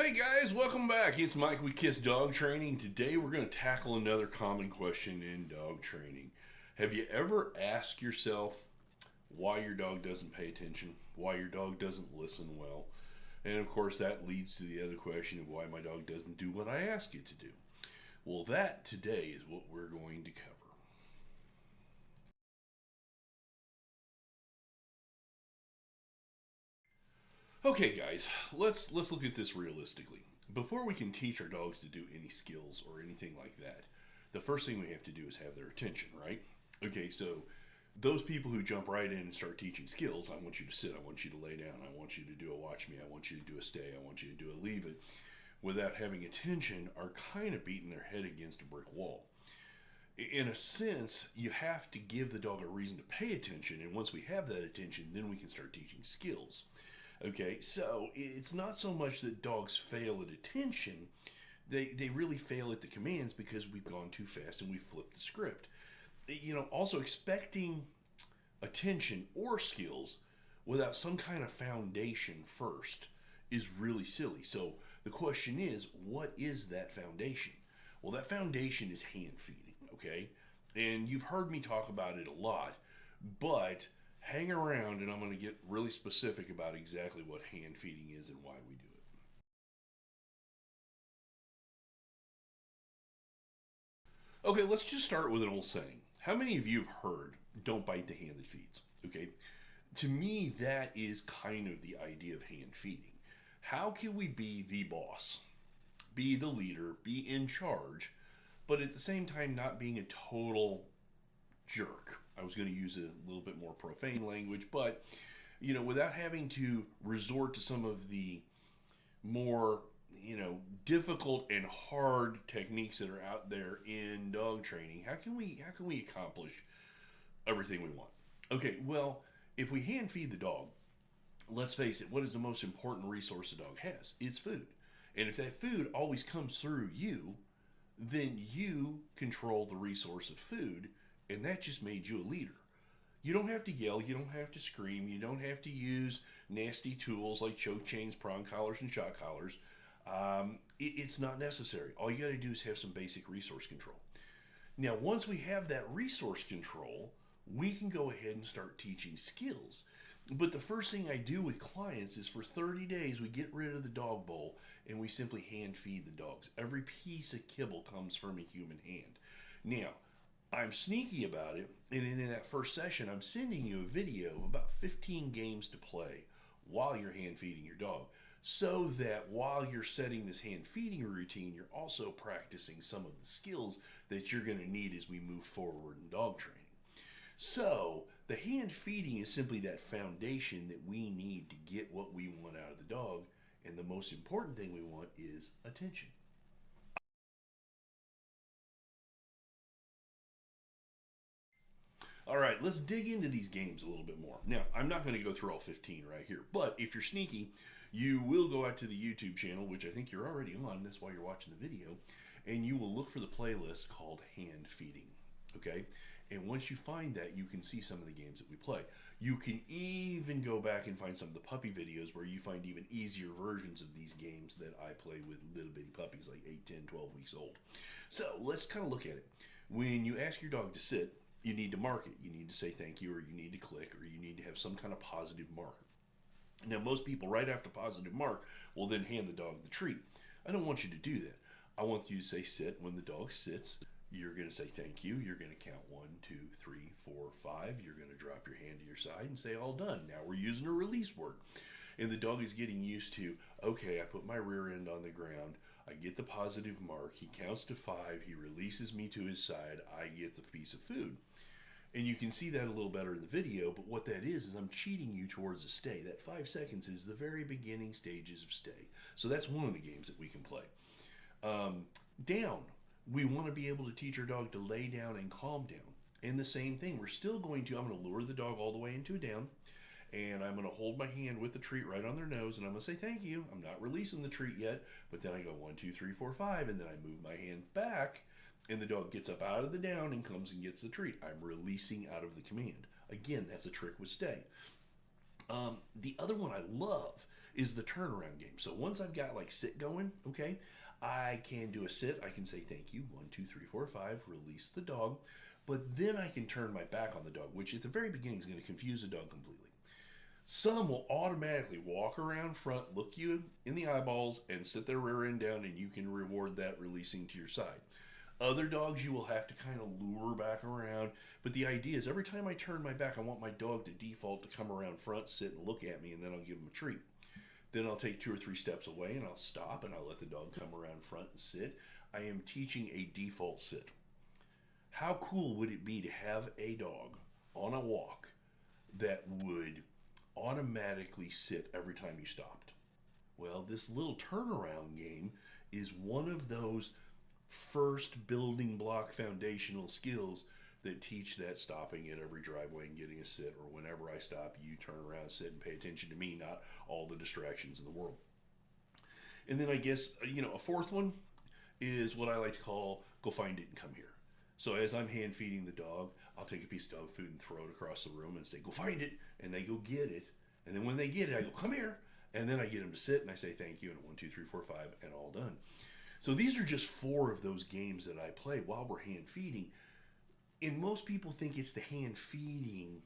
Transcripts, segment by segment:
Hey guys, welcome back. It's Mike with Kiss Dog Training. Today we're going to tackle another common question in dog training. Have you ever asked yourself why your dog doesn't pay attention? Why your dog doesn't listen well? And of course that leads to the other question of why my dog doesn't do what I ask it to do. Well, that today is what we're going to cover. Okay guys, let's look at this realistically. Before we can teach our dogs to do any skills or anything like that, the first thing we have to do is have their attention, right? Okay, so those people who jump right in and start teaching skills, I want you to sit, I want you to lay down, I want you to do a watch me, I want you to do a stay, I want you to do a leave it, without having attention, are kind of beating their head against a brick wall. In a sense, you have to give the dog a reason to pay attention, and once we have that attention, then we can start teaching skills. Okay, so it's not so much that dogs fail at attention, they really fail at the commands because we've gone too fast and we flipped the script. Also expecting attention or skills without some kind of foundation first is really silly. So the question is, what is that foundation? Well, that foundation is hand feeding, okay? And you've heard me talk about it a lot, but hang around and I'm going to get really specific about exactly what hand feeding is and why we do it. Okay, let's just start with an old saying. How many of you have heard, don't bite the hand that feeds? Okay, to me, that is kind of the idea of hand feeding. How can we be the boss, be the leader, be in charge, but at the same time not being a total jerk? I was going to use a little bit more profane language, but without having to resort to some of the more difficult and hard techniques that are out there in dog training, how can we accomplish everything we want? Okay, well, if we hand feed the dog, let's face it, what is the most important resource a dog has? It's food. And if that food always comes through you, then you control the resource of food, and that just made you a leader. You don't have to yell, you don't have to scream, you don't have to use nasty tools like choke chains, prong collars, and shock collars. It's not necessary. All you got to do is have some basic resource control. Now, once we have that resource control, we can go ahead and start teaching skills. But the first thing I do with clients is for 30 days, we get rid of the dog bowl and we simply hand feed the dogs. Every piece of kibble comes from a human hand. Now, I'm sneaky about it, and in that first session, I'm sending you a video of about 15 games to play while you're hand feeding your dog, so that while you're setting this hand feeding routine, you're also practicing some of the skills that you're going to need as we move forward in dog training. So, the hand feeding is simply that foundation that we need to get what we want out of the dog, and the most important thing we want is attention. All right, let's dig into these games a little bit more. Now, I'm not going to go through all 15 right here, but if you're sneaky, you will go out to the YouTube channel, which I think you're already on, that's why you're watching the video, and you will look for the playlist called Hand Feeding, okay? And once you find that, you can see some of the games that we play. You can even go back and find some of the puppy videos where you find even easier versions of these games that I play with little bitty puppies like 8, 10, 12 weeks old. So let's kind of look at it. When you ask your dog to sit, you need to mark it. You need to say thank you, or you need to click, or you need to have some kind of positive mark. Now, most people, right after positive mark, will then hand the dog the treat. I don't want you to do that. I want you to say sit. When the dog sits, you're going to say thank you. You're going to count 1, 2, 3, 4, 5. You're going to drop your hand to your side and say all done. Now we're using a release word. And the dog is getting used to, okay, I put my rear end on the ground. I get the positive mark. He counts to 5. He releases me to his side. I get the piece of food. And you can see that a little better in the video, but what that is I'm cheating you towards a stay. That 5 seconds is the very beginning stages of stay. So that's one of the games that we can play. Down. We want to be able to teach our dog to lay down and calm down. And the same thing, I'm going to lure the dog all the way into a down, and I'm going to hold my hand with the treat right on their nose, and I'm going to say thank you. I'm not releasing the treat yet, but then I go 1, 2, 3, 4, 5, and then I move my hand back, and the dog gets up out of the down and comes and gets the treat. I'm releasing out of the command. Again, that's a trick with stay. The other one I love is the turnaround game. So once I've got like sit going, okay, I can do a sit. I can say thank you, 1, 2, 3, 4, 5, release the dog. But then I can turn my back on the dog, which at the very beginning is going to confuse the dog completely. Some will automatically walk around front, look you in the eyeballs, and sit their rear end down, and you can reward that releasing to your side. Other dogs you will have to kind of lure back around, but the idea is every time I turn my back, I want my dog to default to come around front, sit and look at me, and then I'll give him a treat. Then I'll take 2 or 3 steps away and I'll stop and I'll let the dog come around front and sit. I am teaching a default sit. How cool would it be to have a dog on a walk that would automatically sit every time you stopped? Well, this little turnaround game is one of those first building block foundational skills that teach that stopping at every driveway and getting a sit, or whenever I stop, you turn around, sit, and pay attention to me, not all the distractions in the world. And then I guess, a fourth one is what I like to call go find it and come here. So as I'm hand feeding the dog, I'll take a piece of dog food and throw it across the room and say, go find it. And they go get it. And then when they get it, I go, come here. And then I get them to sit and I say, thank you. And 1, 2, 3, 4, 5, and all done. So these are just 4 of those games that I play while we're hand feeding. And most people think it's the hand feeding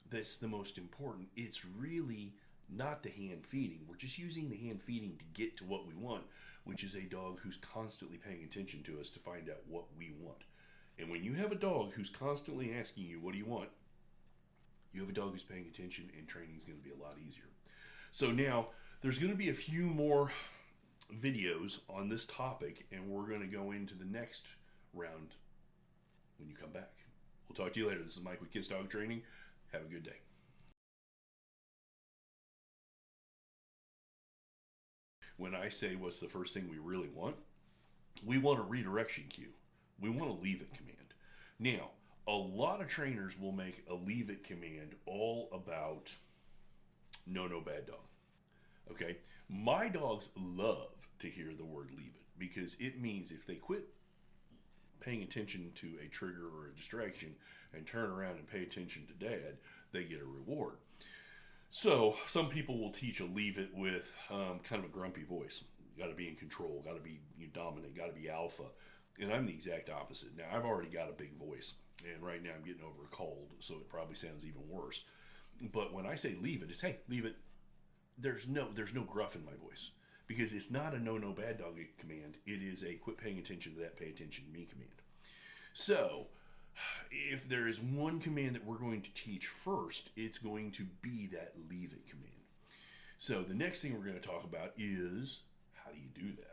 that's the most important. It's really not the hand feeding. We're just using the hand feeding to get to what we want, which is a dog who's constantly paying attention to us to find out what we want. And when you have a dog who's constantly asking you, what do you want? You have a dog who's paying attention, and training is going to be a lot easier. So now there's going to be a few more videos on this topic, and we're going to go into the next round when you come back. We'll talk to you later. This is Mike with Kids Dog Training. Have a good day. When I say what's the first thing we really want, we want a redirection cue. We want a leave it command. Now, a lot of trainers will make a leave it command all about no bad dog. Okay? My dogs love to hear the word leave it because it means if they quit paying attention to a trigger or a distraction and turn around and pay attention to dad, they get a reward. So some people will teach a leave it with kind of a grumpy voice. Got to be in control, got to be dominant, got to be alpha. And I'm the exact opposite. Now, I've already got a big voice, and right now I'm getting over a cold, so it probably sounds even worse. But when I say leave it, it's, hey, leave it. There's no gruff in my voice because it's not a no bad dog command. It is a quit paying attention to that, pay attention to me command. So if there is one command that we're going to teach first, it's going to be that leave it command. So the next thing we're going to talk about is how do you do that?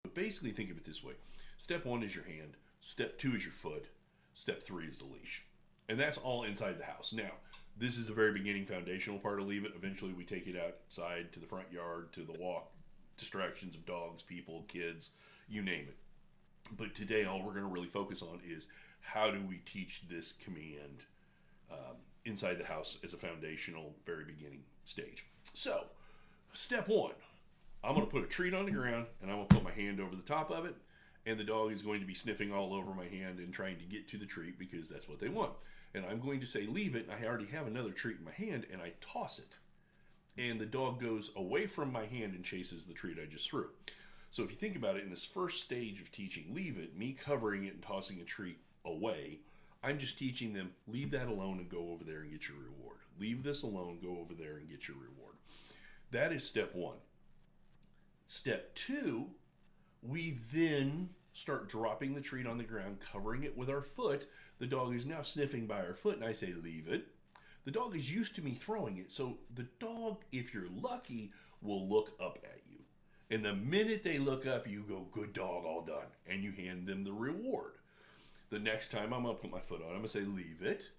But basically think of it this way. Step 1 is your hand. Step 2 is your foot. Step 3 is the leash. And that's all inside the house. Now, this is a very beginning foundational part of leave it. Eventually we take it outside to the front yard, to the walk, distractions of dogs, people, kids, you name it. But today all we're going to really focus on is how do we teach this command inside the house as a foundational, very beginning stage. So, step 1, I'm going to put a treat on the ground and I'm going to put my hand over the top of it, and the dog is going to be sniffing all over my hand and trying to get to the treat because that's what they want. And I'm going to say leave it, and I already have another treat in my hand, and I toss it. And the dog goes away from my hand and chases the treat I just threw. So if you think about it, in this first stage of teaching leave it, me covering it and tossing a treat away, I'm just teaching them leave that alone and go over there and get your reward. Leave this alone, go over there and get your reward. That is step 1. Step 2, we then start dropping the treat on the ground, covering it with our foot. The dog is now sniffing by our foot, and I say leave it. The dog is used to me throwing it, so the dog, if you're lucky, will look up at you. And the minute they look up, you go, good dog, all done, and you hand them the reward. The next time I'm going to put my foot on, I'm going to say leave it,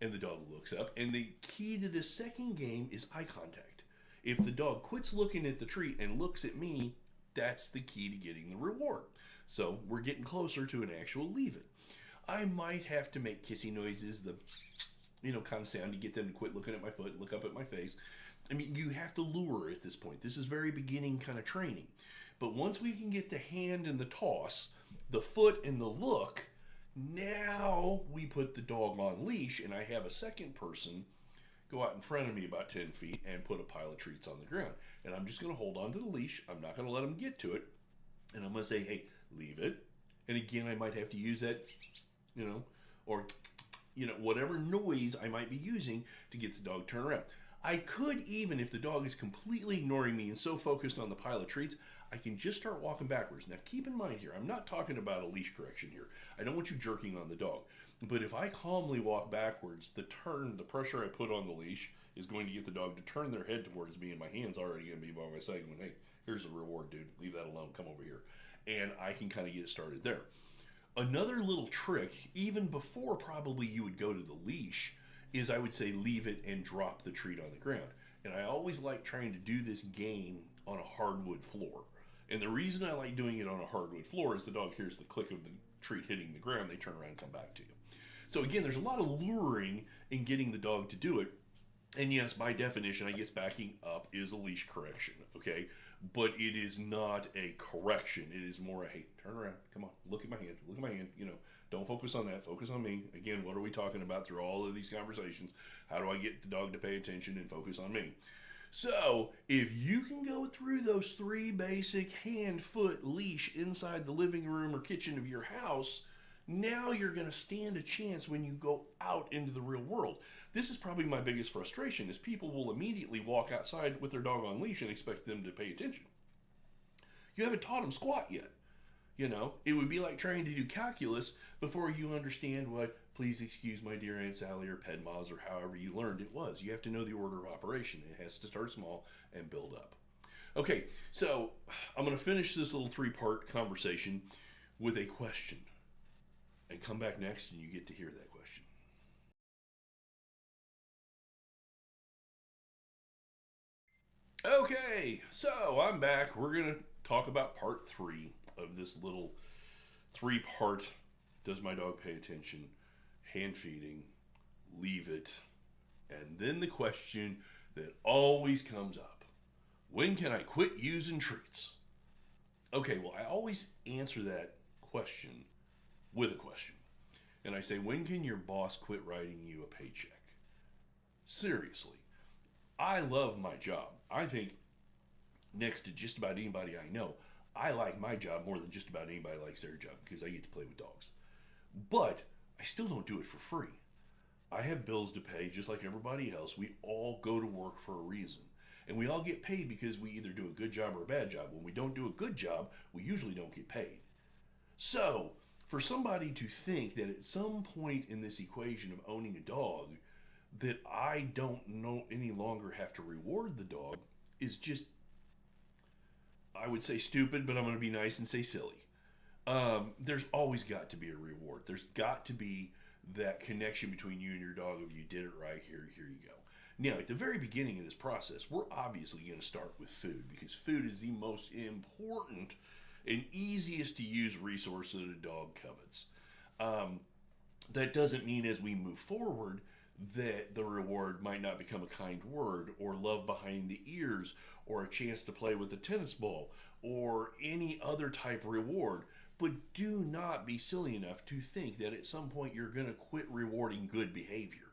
and the dog looks up. And the key to this second game is eye contact. If the dog quits looking at the treat and looks at me, that's the key to getting the reward. So we're getting closer to an actual leave it. I might have to make kissy noises, the kind of sound to get them to quit looking at my foot and look up at my face. I mean, you have to lure at this point. This is very beginning kind of training. But once we can get the hand and the toss, the foot and the look, Now we put the dog on leash, and I have a second person go out in front of me about 10 feet and put a pile of treats on the ground. And I'm just going to hold on to the leash. I'm not going to let them get to it. And I'm going to say, hey, leave it. And again, I might have to use that, or, whatever noise I might be using to get the dog turned around. I could even, if the dog is completely ignoring me and so focused on the pile of treats, I can just start walking backwards. Now, keep in mind here, I'm not talking about a leash correction here. I don't want you jerking on the dog. But if I calmly walk backwards, the pressure I put on the leash is going to get the dog to turn their head towards me, and my hand's already going to be by my side going, hey, here's the reward, dude. Leave that alone. Come over here. And I can kind of get started there. Another little trick, even before probably you would go to the leash, is I would say leave it and drop the treat on the ground. And I always like trying to do this game on a hardwood floor. And the reason I like doing it on a hardwood floor is the dog hears the click of the treat hitting the ground, they turn around and come back to you. So again, there's a lot of luring in getting the dog to do it. And yes, by definition, I guess backing up is a leash correction, okay? But it is not a correction. It is more a, hey, turn around, come on, look at my hand, don't focus on that, focus on me. Again, what are we talking about through all of these conversations? How do I get the dog to pay attention and focus on me? So, if you can go through those 3 basic hand, foot, leash inside the living room or kitchen of your house, now you're going to stand a chance when you go out into the real world. This is probably my biggest frustration, is people will immediately walk outside with their dog on leash and expect them to pay attention. You haven't taught them squat yet. It would be like trying to do calculus before you understand what, please excuse my dear Aunt Sally or PEDMAS or however you learned it was. You have to know the order of operation. It has to start small and build up. Okay, so I'm going to finish this little 3-part conversation with a question. And come back next and you get to hear that question. Okay, so I'm back. We're going to talk about part 3 of this little 3-part, does my dog pay attention, hand feeding, leave it, and then the question that always comes up, when can I quit using treats? Okay, well, I always answer that question with a question. And I say, when can your boss quit writing you a paycheck? Seriously, I love my job. I think next to just about anybody I know, I like my job more than just about anybody likes their job because I get to play with dogs. But I still don't do it for free. I have bills to pay just like everybody else. We all go to work for a reason. And we all get paid because we either do a good job or a bad job. When we don't do a good job, we usually don't get paid. So, for somebody to think that at some point in this equation of owning a dog, that I don't know any longer have to reward the dog is just, I would say stupid, but I'm going to be nice and say silly. There's always got to be a reward. There's got to be that connection between you and your dog of you did it right, here you go. Now, at the very beginning of this process, we're obviously going to start with food because food is the most important and easiest to use resource that a dog covets. That doesn't mean as we move forward that the reward might not become a kind word or love behind the ears or a chance to play with a tennis ball or any other type of reward. But do not be silly enough to think that at some point you're going to quit rewarding good behavior.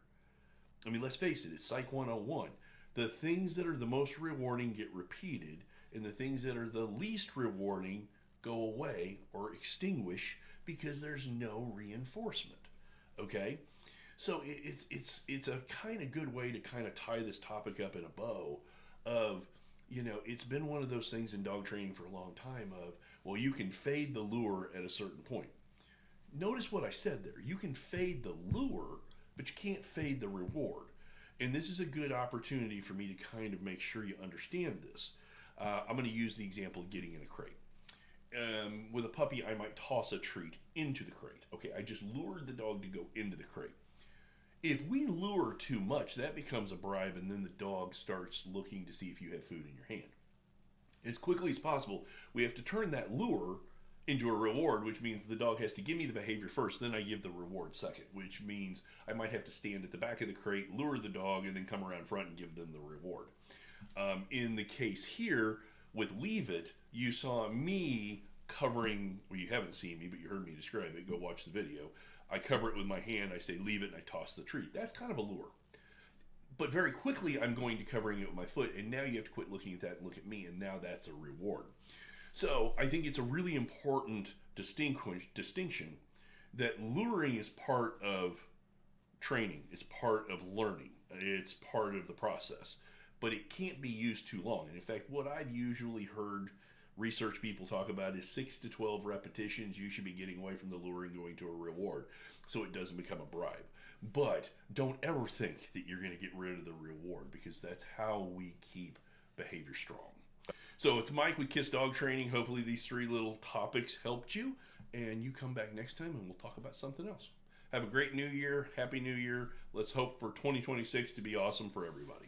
I mean, let's face it, it's Psych 101. The things that are the most rewarding get repeated, and the things that are the least rewarding go away or extinguish because there's no reinforcement. Okay? So it's a kind of good way to kind of tie this topic up in a bow of, it's been one of those things in dog training for a long time of, well, you can fade the lure at a certain point. Notice what I said there. You can fade the lure, but you can't fade the reward. And this is a good opportunity for me to kind of make sure you understand this. I'm going to use the example of getting in a crate. With a puppy, I might toss a treat into the crate. Okay, I just lured the dog to go into the crate. If we lure too much, that becomes a bribe, and then the dog starts looking to see if you have food in your hand. As quickly as possible, we have to turn that lure into a reward, which means the dog has to give me the behavior first, then I give the reward second, which means I might have to stand at the back of the crate, lure the dog, and then come around front and give them the reward. In the case here, with Leave It, you saw me covering, well, you haven't seen me, but you heard me describe it, go watch the video. I cover it with my hand, I say leave it, and I toss the treat. That's kind of a lure. But very quickly, I'm going to covering it with my foot, and now you have to quit looking at that and look at me, and now that's a reward. So I think it's a really important distinction that luring is part of training, it's part of learning, it's part of the process, but it can't be used too long. And in fact, what I've usually heard research people talk about is 6 to 12 repetitions. You should be getting away from the luring, going to a reward, so it doesn't become a bribe. But don't ever think that you're going to get rid of the reward, because that's how we keep behavior strong. So it's Mike with Kiss Dog Training. Hopefully these 3 little topics helped you, and you come back next time and we'll talk about something else. Have a great new year. Happy New Year. Let's hope for 2026 to be awesome for everybody.